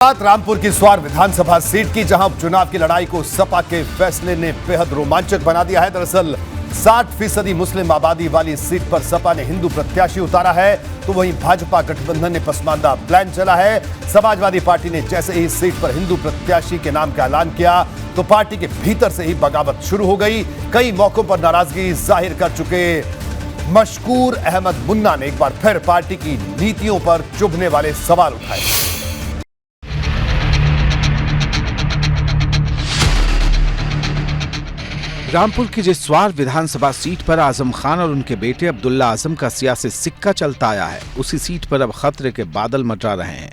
बात रामपुर की स्वार विधानसभा सीट की, जहां उपचुनाव की लड़ाई को सपा के फैसले ने बेहद रोमांचक बना दिया है। दरअसल 60% मुस्लिम आबादी वाली सीट पर सपा ने हिंदू प्रत्याशी उतारा है, तो वहीं भाजपा गठबंधन ने पसमानदा प्लान चला है। समाजवादी पार्टी ने जैसे ही सीट पर हिंदू प्रत्याशी के नाम का ऐलान किया तो पार्टी के भीतर से ही बगावत शुरू हो गई। कई मौकों पर नाराजगी जाहिर कर चुके मशकूर अहमद मुन्ना ने एक बार फिर पार्टी की नीतियों पर चुभने वाले सवाल उठाए। रामपुर की जसवार विधानसभा सीट पर आजम खान और उनके बेटे अब्दुल्ला आजम का सियासी सिक्का चलता आया है। उसी सीट पर अब खतरे के बादल मंडरा रहे हैं,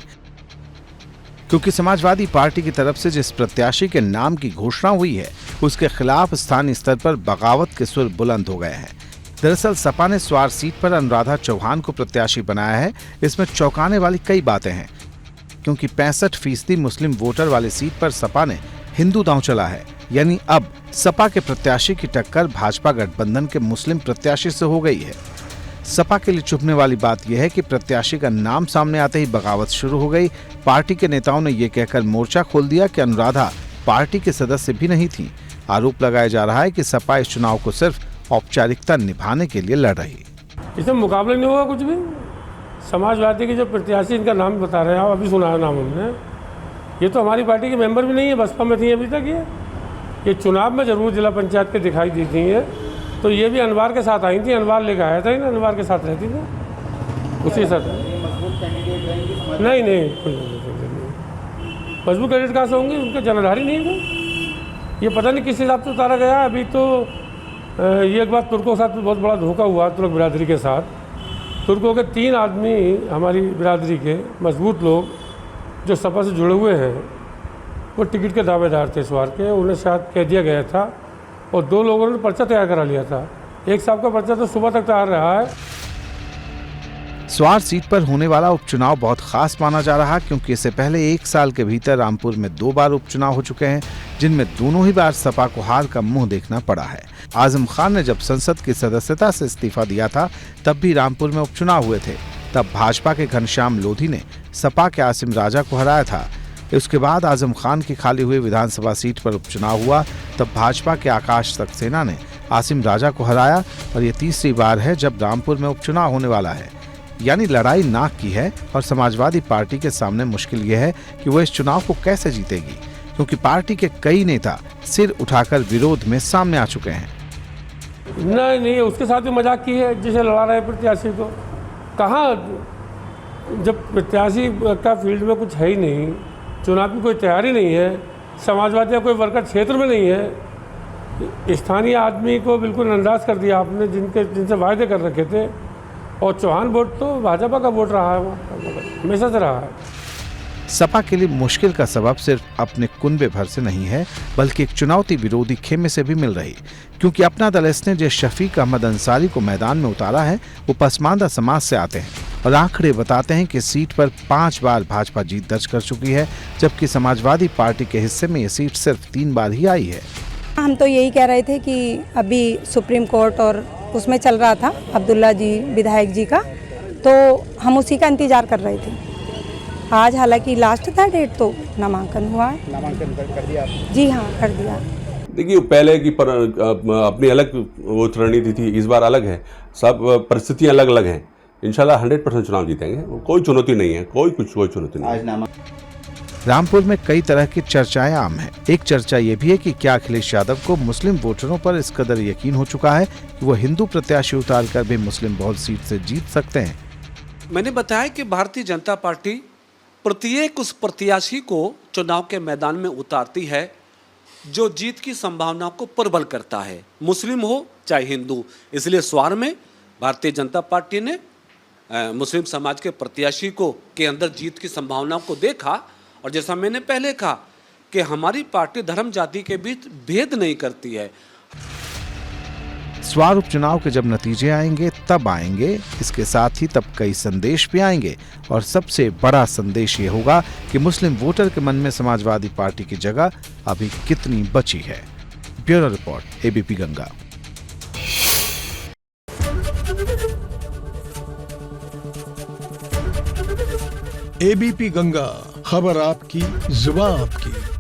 क्योंकि समाजवादी पार्टी की तरफ से जिस प्रत्याशी के नाम की घोषणा हुई है उसके खिलाफ स्थानीय स्तर पर बगावत के सुर बुलंद हो गए हैं। दरअसल सपा ने स्वार सीट पर अनुराधा चौहान को प्रत्याशी बनाया है। इसमें चौंकाने वाली कई बातें हैं, क्योंकि 65% मुस्लिम वोटर वाली सीट पर सपा ने हिंदू दांव चला है। यानी अब सपा के प्रत्याशी की टक्कर भाजपा गठबंधन के मुस्लिम प्रत्याशी से हो गई है। सपा के लिए चुभने वाली बात यह है कि प्रत्याशी का नाम सामने आते ही बगावत शुरू हो गई। पार्टी के नेताओं ने यह कहकर मोर्चा खोल दिया कि अनुराधा पार्टी के सदस्य भी नहीं थी। आरोप लगाया जा रहा है कि सपा इस चुनाव को सिर्फ औपचारिकता निभाने के लिए लड़ रही। इसमें मुकाबला नहीं होगा कुछ भी। समाजवादी के जो प्रत्याशी इनका नाम बता रहे हैं, आप अभी सुना है नाम हमने, ये तो हमारी पार्टी के मेंबर भी नहीं है, बसपा में थी अभी तक। ये चुनाव में जरूर जिला पंचायत के दिखाई दी थी है, तो ये भी अनवार के साथ आई थी। अनवार लेकर आया था ना, अनवार के साथ रहती थी उसी साथ। नहीं कोई मजबूत कैंडिडेट कहाँ से होंगे, उनके जनाधारी नहीं है। ये पता नहीं किस हिसाब से उतारा गया। अभी तो ये एक बात तुर्कों के साथ बहुत बड़ा धोखा हुआ, तुर्क बिरादरी के साथ। तुर्कों के 3 आदमी हमारी बिरादरी के मजबूत लोग जो सपा से जुड़े हुए हैं, वो टिकट के दावेदार थे स्वार के, उन्हें शायद कह दिया गया था। और 2 लोगों ने पर्चा तैयार करा लिया था। एक साहब का पर्चा तो सुबह तक तैयार रहा है। स्वार सीट पर होने वाला उपचुनाव बहुत खास माना जा रहा, क्योंकि इससे पहले 1 साल के भीतर रामपुर में 2 बार उपचुनाव हो चुके हैं, जिनमें दोनों ही बार सपा को हार का मुंह देखना पड़ा है। आजम खान ने जब संसद की सदस्यता से इस्तीफा दिया था, तब भी रामपुर में उपचुनाव हुए थे। तब भाजपा के घनश्याम लोधी ने सपा के आसिम राजा को हराया था। उसके बाद आजम खान की खाली हुई विधानसभा सीट पर उपचुनाव हुआ, तब भाजपा के आकाश सक्सेना ने आसिम राजा को हराया। और ये तीसरी बार है जब रामपुर में उपचुनाव होने वाला है। यानी लड़ाई नाक की है, और समाजवादी पार्टी के सामने मुश्किल यह है कि वो इस चुनाव को कैसे जीतेगी, क्योंकि पार्टी के कई नेता सिर उठाकर विरोध में सामने आ चुके हैं। नहीं, उसके साथ भी मजाक की है जिसे लड़ा रहे प्रत्याशी को। कहाँ, जब प्रत्याशी का फील्ड में कुछ है ही नहीं, चुनाव की कोई तैयारी नहीं है, समाजवादी का कोई वर्कर क्षेत्र में नहीं है, स्थानीय आदमी को बिल्कुल नंदाज कर दिया आपने, जिनसे वायदे कर रखे थे। और चौहान वोट तो भाजपा का वोट रहा है, हमेशा से रहा है। सपा के लिए मुश्किल का सबब सिर्फ अपने कुनबे भर से नहीं है, बल्कि एक चुनौती विरोधी खेमे से भी मिल रही, क्योंकि अपना दल इसने जिस शफीक अहमद अंसारी को मैदान में उतारा है, वो पसमानदा समाज से आते हैं। और आंकड़े बताते हैं कि सीट पर 5 बार भाजपा जीत दर्ज कर चुकी है, जबकि समाजवादी पार्टी के हिस्से में ये सीट सिर्फ 3 बार ही आई है। हम तो यही कह रहे थे कि अभी सुप्रीम कोर्ट और उसमें चल रहा था अब्दुल्ला जी विधायक जी का, तो हम उसी का इंतजार कर रहे थे। आज हालांकि लास्ट था डेट, तो नामांकन हुआ है। नामांकन कर दिया? जी हाँ, कर दिया। देखिए, पहले की अपनी अलग वो रणनीति थी, इस बार अलग है। सब परिस्थितियां अलग अलग हैं। इंशाल्लाह 100% चुनाव जीतेंगे। कोई चुनौती नहीं है, कोई चुनौती नहीं है। रामपुर में कई तरह की चर्चाएं आम हैं। एक चर्चा ये भी है कि क्या अखिलेश यादव को मुस्लिम वोटरों पर इस कदर यकीन हो चुका है कि वो हिंदू प्रत्याशी उतारकर भी मुस्लिम बहुल सीट से जीत सकते हैं। मैंने बताया कि भारतीय जनता पार्टी प्रत्येक उस प्रत्याशी को चुनाव के मैदान में उतारती है जो जीत की संभावना को प्रबल करता है, मुस्लिम हो चाहे हिंदू। इसलिए स्वार में भारतीय जनता पार्टी ने मुस्लिम समाज के प्रत्याशी के अंदर जीत की संभावना को देखा। और जैसा मैंने पहले कहा कि हमारी पार्टी धर्म जाति के बीच भेद नहीं करती है। स्वार उपचुनाव के जब नतीजे आएंगे तब आएंगे, इसके साथ ही तब कई संदेश भी आएंगे। और सबसे बड़ा संदेश ये होगा कि मुस्लिम वोटर के मन में समाजवादी पार्टी की जगह अभी कितनी बची है। Bureau report, ABP Ganga. ABP Ganga, खबर आपकी, जुबान आपकी।